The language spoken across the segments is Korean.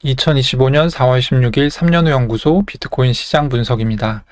2025년 4월 16일 3년후 연구소 비트코인 시장 분석입니다.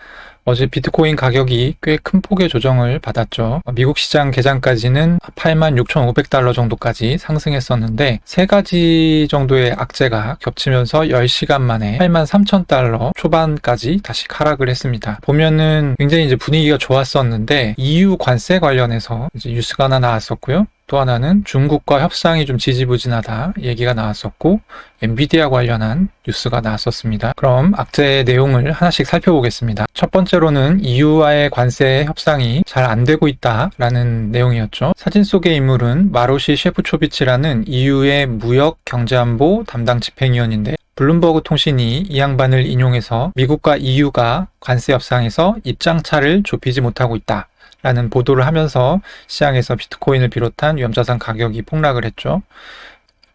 어제 비트코인 가격이 꽤 큰 폭의 조정을 받았죠. 미국 시장 개장까지는 86,500달러 정도까지 상승했었는데 세 가지 정도의 악재가 겹치면서 10시간 만에 83,000달러 초반까지 다시 하락을 했습니다. 보면은 굉장히 이제 분위기가 좋았었는데 EU 관세 관련해서 이제 뉴스가 하나 나왔었고요. 또 하나는 중국과 협상이 좀 지지부진하다 얘기가 나왔었고, 엔비디아 관련한 뉴스가 나왔었습니다. 그럼 악재의 내용을 하나씩 살펴보겠습니다. 첫 번째로는 EU와의 관세 협상이 잘 안 되고 있다라는 내용이었죠. 사진 속의 인물은 마로시 셰프초비치라는 EU의 무역 경제안보 담당 집행위원인데, 블룸버그 통신이 이 양반을 인용해서 미국과 EU가 관세 협상에서 입장차를 좁히지 못하고 있다 라는 보도를 하면서 시장에서 비트코인을 비롯한 위험자산 가격이 폭락을 했죠.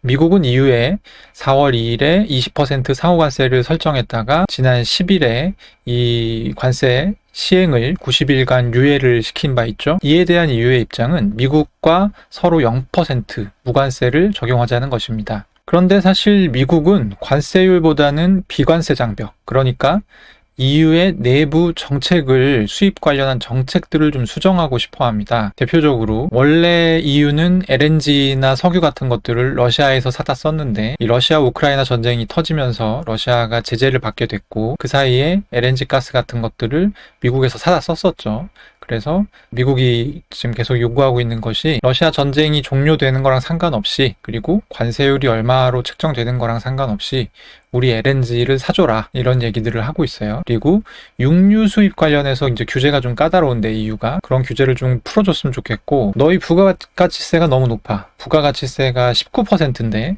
미국은 EU에 4월 2일에 20% 상호관세를 설정했다가 지난 10일에 이 관세 시행을 90일간 유예를 시킨 바 있죠. 이에 대한 EU의 입장은 미국과 서로 0% 무관세를 적용하자는 것입니다. 그런데 사실 미국은 관세율보다는 비관세 장벽, 그러니까 EU의 내부 정책을, 수입 관련한 정책들을 좀 수정하고 싶어 합니다. 대표적으로 원래 EU는 LNG나 석유 같은 것들을 러시아에서 사다 썼는데, 이 러시아 우크라이나 전쟁이 터지면서 러시아가 제재를 받게 됐고, 그 사이에 LNG 가스 같은 것들을 미국에서 사다 썼었죠. 그래서 미국이 지금 계속 요구하고 있는 것이 러시아 전쟁이 종료되는 거랑 상관없이, 그리고 관세율이 얼마로 책정되는 거랑 상관없이 우리 LNG를 사줘라, 이런 얘기들을 하고 있어요. 그리고 육류 수입 관련해서 이제 규제가 좀 까다로운데 EU가 그런 규제를 좀 풀어줬으면 좋겠고, 너희 부가가치세가 너무 높아. 부가가치세가 19%인데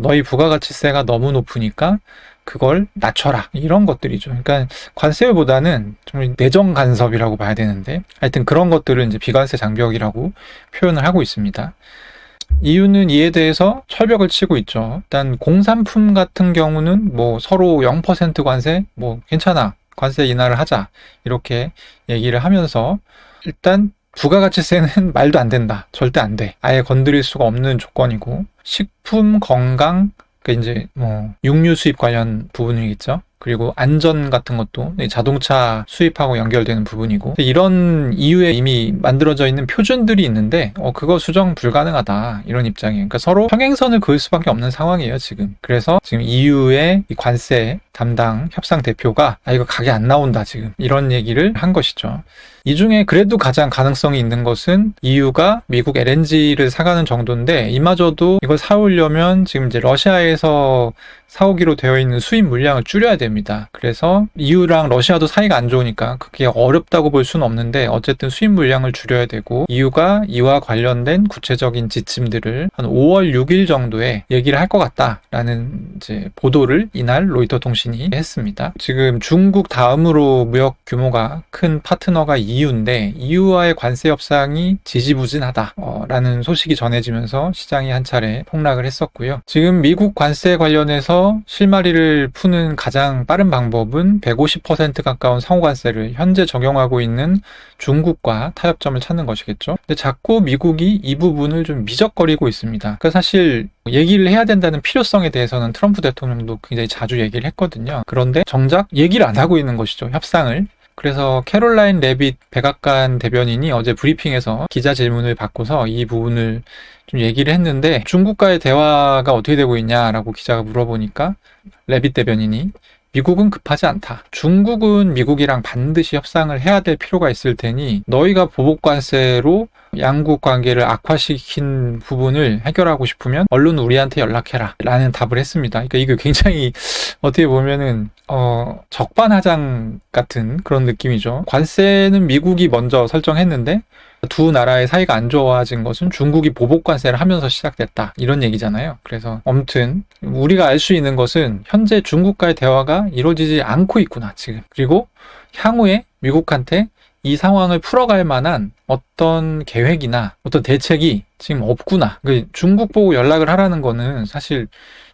너희 부가가치세가 너무 높으니까 그걸 낮춰라, 이런 것들이죠. 그러니까 관세율보다는 좀 내정 간섭이라고 봐야 되는데, 하여튼 그런 것들은 이제 비관세 장벽이라고 표현을 하고 있습니다. EU는 이에 대해서 철벽을 치고 있죠. 일단 공산품 같은 경우는 뭐 서로 0% 관세, 뭐 괜찮아, 관세 인하를 하자, 이렇게 얘기를 하면서, 일단 부가가치세는 말도 안 된다, 절대 안 돼, 아예 건드릴 수가 없는 조건이고, 식품, 건강, 이제 뭐 육류 수입 관련 부분이겠죠. 그리고 안전 같은 것도 자동차 수입하고 연결되는 부분이고, 이런 EU에 이미 만들어져 있는 표준들이 있는데 그거 수정 불가능하다, 이런 입장이에요. 그러니까 서로 평행선을 그을 수밖에 없는 상황이에요 지금. 그래서 지금 EU의 이 관세 담당 협상 대표가 이거 가게 안 나온다 지금, 이런 얘기를 한 것이죠. 이 중에 그래도 가장 가능성이 있는 것은 EU가 미국 LNG를 사가는 정도인데, 이마저도 이걸 사오려면 지금 이제 러시아에서 사오기로 되어 있는 수입 물량을 줄여야 됩니다. 그래서 EU랑 러시아도 사이가 안 좋으니까 그게 어렵다고 볼 수는 없는데, 어쨌든 수입 물량을 줄여야 되고, EU가 이와 관련된 구체적인 지침들을 한 5월 6일 정도에 얘기를 할 것 같다라는 이제 보도를 이날 로이터 통신이 했습니다. 지금 중국 다음으로 무역 규모가 큰 파트너가 EU인데 EU와의 관세 협상이 지지부진하다라는 소식이 전해지면서 시장이 한 차례 폭락을 했었고요. 지금 미국 관세 관련해서 실마리를 푸는 가장 빠른 방법은 150% 가까운 상호관세를 현재 적용하고 있는 중국과 타협점을 찾는 것이겠죠. 근데 자꾸 미국이 이 부분을 좀 미적거리고 있습니다. 그러니까 사실 얘기를 해야 된다는 필요성에 대해서는 트럼프 대통령도 굉장히 자주 얘기를 했거든요. 그런데 정작 얘기를 안 하고 있는 것이죠, 협상을. 그래서 캐롤라인 레빗 백악관 대변인이 어제 브리핑에서 기자 질문을 받고서 이 부분을 좀 얘기를 했는데, 중국과의 대화가 어떻게 되고 있냐라고 기자가 물어보니까 레빗 대변인이 미국은 급하지 않다, 중국은 미국이랑 반드시 협상을 해야 될 필요가 있을 테니 너희가 보복관세로 양국 관계를 악화시킨 부분을 해결하고 싶으면 얼른 우리한테 연락해라 라는 답을 했습니다. 그러니까 이게 굉장히 어떻게 보면은 적반하장 같은 그런 느낌이죠. 관세는 미국이 먼저 설정했는데 두 나라의 사이가 안 좋아진 것은 중국이 보복관세를 하면서 시작됐다, 이런 얘기잖아요. 그래서 아무튼 우리가 알 수 있는 것은 현재 중국과의 대화가 이루어지지 않고 있구나 지금. 그리고 향후에 미국한테 이 상황을 풀어갈 만한 어떤 계획이나 어떤 대책이 지금 없구나. 중국 보고 연락을 하라는 거는 사실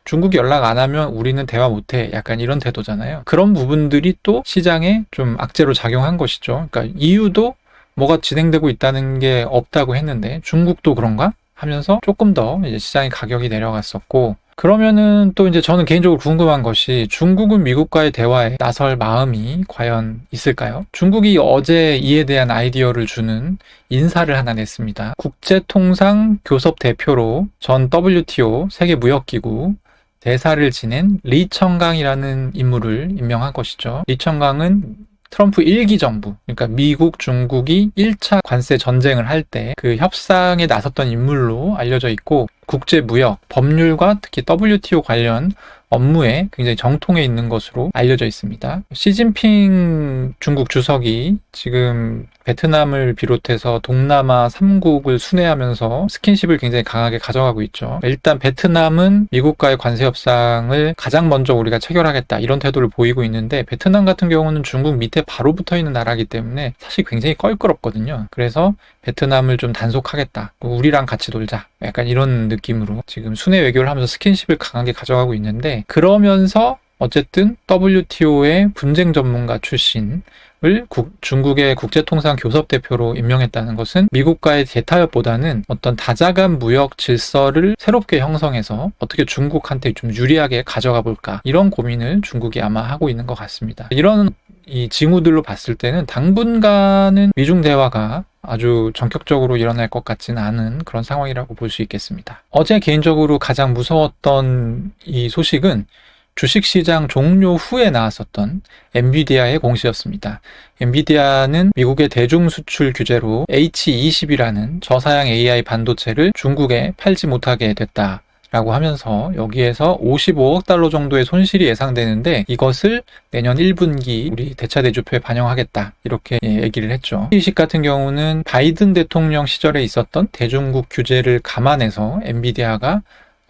중국이 연락 안 하면 우리는 대화 못해, 약간 이런 태도잖아요. 그런 부분들이 또 시장에 좀 악재로 작용한 것이죠. 그러니까 EU도 뭐가 진행되고 있다는 게 없다고 했는데 중국도 그런가 하면서 조금 더 이제 시장의 가격이 내려갔었고, 그러면은 또 이제 저는 개인적으로 궁금한 것이 중국은 미국과의 대화에 나설 마음이 과연 있을까요? 중국이 어제 이에 대한 아이디어를 주는 인사를 하나 냈습니다. 국제통상교섭 대표로 전 WTO 세계무역기구 대사를 지낸 리청강이라는 인물을 임명한 것이죠. 리청강은 트럼프 1기 정부, 그러니까 미국, 중국이 1차 관세 전쟁을 할 때 그 협상에 나섰던 인물로 알려져 있고 국제무역, 법률과 특히 WTO 관련 업무에 굉장히 정통해 있는 것으로 알려져 있습니다. 시진핑 중국 주석이 지금 베트남을 비롯해서 동남아 3국을 순회하면서 스킨십을 굉장히 강하게 가져가고 있죠. 일단 베트남은 미국과의 관세 협상을 가장 먼저 우리가 체결하겠다 이런 태도를 보이고 있는데 베트남 같은 경우는 중국 밑에 바로 붙어 있는 나라이기 때문에 사실 굉장히 껄끄럽거든요. 그래서 베트남을 좀 단속하겠다. 우리랑 같이 놀자. 약간 이런 느낌으로 지금 순회 외교를 하면서 스킨십을 강하게 가져가고 있는데 그러면서 어쨌든 WTO의 분쟁 전문가 출신을 중국의 국제통상교섭대표로 임명했다는 것은 미국과의 대타협보다는 어떤 다자간 무역 질서를 새롭게 형성해서 어떻게 중국한테 좀 유리하게 가져가 볼까 이런 고민을 중국이 아마 하고 있는 것 같습니다. 이런 이 징후들로 봤을 때는 당분간은 미중 대화가 아주 전격적으로 일어날 것 같지는 않은 그런 상황이라고 볼 수 있겠습니다. 어제 개인적으로 가장 무서웠던 이 소식은 주식시장 종료 후에 나왔었던 엔비디아의 공시였습니다. 엔비디아는 미국의 대중수출 규제로 H20이라는 저사양 AI 반도체를 중국에 팔지 못하게 됐다. 라고 하면서 여기에서 55억 달러 정도의 손실이 예상되는데 이것을 내년 1분기 우리 대차대조표에 반영하겠다 이렇게 얘기를 했죠. 이 주식 같은 경우는 바이든 대통령 시절에 있었던 대중국 규제를 감안해서 엔비디아가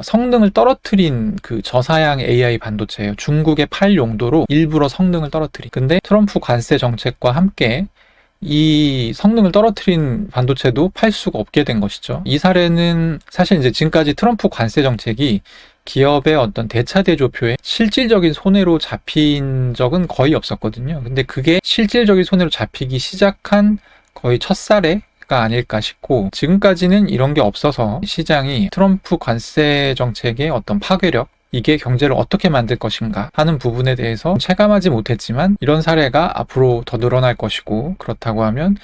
성능을 떨어뜨린 그 저사양 AI 반도체예요. 중국에 팔 용도로 일부러 성능을 떨어뜨린. 근데 트럼프 관세 정책과 함께 이 성능을 떨어뜨린 반도체도 팔 수가 없게 된 것이죠. 이 사례는 사실 이제 지금까지 트럼프 관세 정책이 기업의 어떤 대차대조표에 실질적인 손해로 잡힌 적은 거의 없었거든요. 근데 그게 실질적인 손해로 잡히기 시작한 거의 첫 사례가 아닐까 싶고 지금까지는 이런 게 없어서 시장이 트럼프 관세 정책의 어떤 파괴력 이게 경제를 어떻게 만들 것인가 하는 부분에 대해서 체감하지 못했지만 이런 사례가 앞으로 더 늘어날 것이고 그렇다고 하면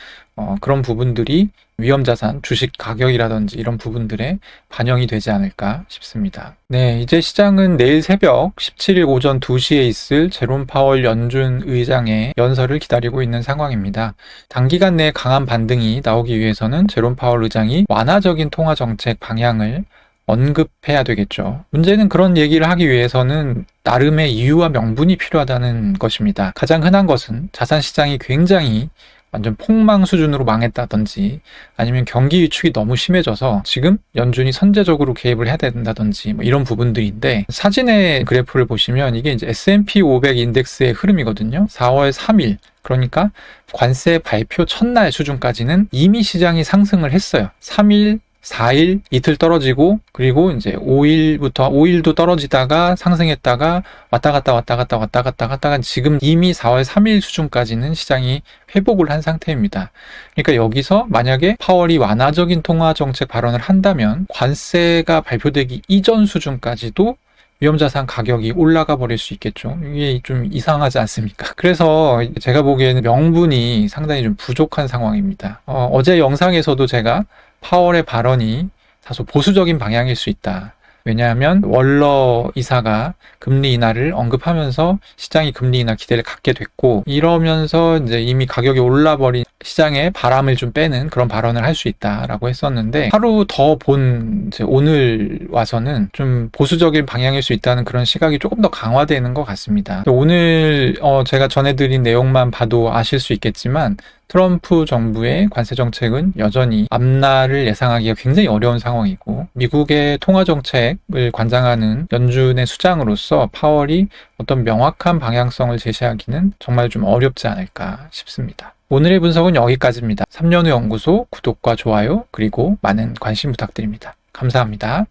그런 부분들이 위험자산, 주식 가격이라든지 이런 부분들에 반영이 되지 않을까 싶습니다. 네, 이제 시장은 내일 새벽 17일 오전 2시에 있을 제롬 파월 연준 의장의 연설을 기다리고 있는 상황입니다. 단기간 내에 강한 반등이 나오기 위해서는 제롬 파월 의장이 완화적인 통화 정책 방향을 언급해야 되겠죠. 문제는 그런 얘기를 하기 위해서는 나름의 이유와 명분이 필요하다는 것입니다. 가장 흔한 것은 자산 시장이 굉장히 완전 폭망 수준으로 망했다든지 아니면 경기 위축이 너무 심해져서 지금 연준이 선제적으로 개입을 해야 된다든지 뭐 이런 부분들인데 사진의 그래프를 보시면 이게 이제 S&P 500 인덱스의 흐름이거든요. 4월 3일 그러니까 관세 발표 첫날 수준까지는 이미 시장이 상승을 했어요. 3일 4일 이틀 떨어지고 그리고 이제 5일도 떨어지다가 상승했다가 왔다 갔다가 지금 이미 4월 3일 수준까지는 시장이 회복을 한 상태입니다. 그러니까 여기서 만약에 파월이 완화적인 통화 정책 발언을 한다면 관세가 발표되기 이전 수준까지도 위험자산 가격이 올라가 버릴 수 있겠죠. 이게 좀 이상하지 않습니까? 그래서 제가 보기에는 명분이 상당히 좀 부족한 상황입니다. 어제 영상에서도 제가 파월의 발언이 다소 보수적인 방향일 수 있다. 왜냐하면 월러 이사가 금리 인하를 언급하면서 시장이 금리 인하 기대를 갖게 됐고 이러면서 이제 이미 가격이 올라버린 시장에 바람을 좀 빼는 그런 발언을 할 수 있다라고 했었는데 하루 더 본 오늘 와서는 좀 보수적인 방향일 수 있다는 그런 시각이 조금 더 강화되는 것 같습니다. 오늘 제가 전해드린 내용만 봐도 아실 수 있겠지만 트럼프 정부의 관세 정책은 여전히 앞날을 예상하기가 굉장히 어려운 상황이고 미국의 통화 정책을 관장하는 연준의 수장으로서 파월이 어떤 명확한 방향성을 제시하기는 정말 좀 어렵지 않을까 싶습니다. 오늘의 분석은 여기까지입니다. 3년후 연구소 구독과 좋아요 그리고 많은 관심 부탁드립니다. 감사합니다.